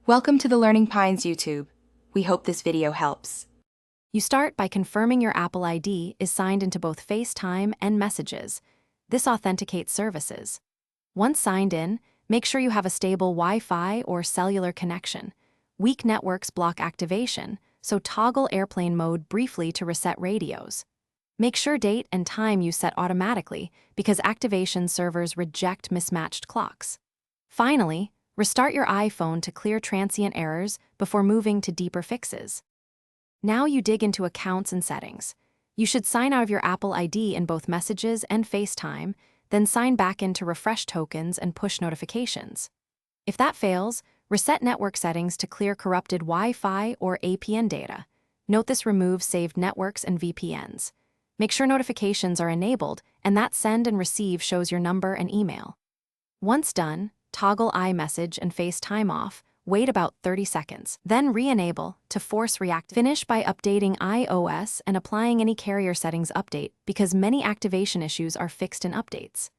Welcome to the Learning Pines YouTube. We hope this video helps. You start by confirming your Apple ID is signed into both Facetime and Messages. This authenticates services. Once signed in, make sure you have a stable Wi-Fi or cellular connection. Weak networks block activation, so toggle airplane mode briefly to reset radios. Make sure date and time you set automatically because activation servers reject mismatched clocks. Finally, restart your iPhone to clear transient errors before moving to deeper fixes. Now you dig into accounts and settings. You should sign out of your Apple ID in both Messages and FaceTime, then sign back into refresh tokens and push notifications. If that fails, reset network settings to clear corrupted Wi-Fi or APN data. Note this removes saved networks and VPNs. Make sure notifications are enabled and that send and receive shows your number and email. Once done, toggle iMessage and FaceTime off, wait about 30 seconds, then re-enable to force react. Finish by updating iOS and applying any carrier settings update because many activation issues are fixed in updates.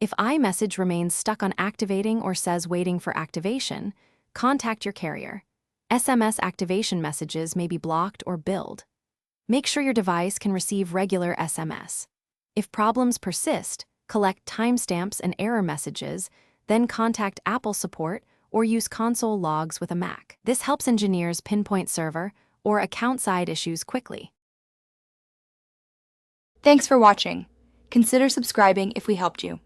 If iMessage remains stuck on activating or says waiting for activation, contact your carrier. SMS activation messages may be blocked or billed. Make sure your device can receive regular SMS. If problems persist, collect timestamps and error messages, then contact Apple support or use console logs with a Mac. This helps engineers pinpoint server or account-side issues quickly. Thanks for watching. Consider subscribing if we helped you.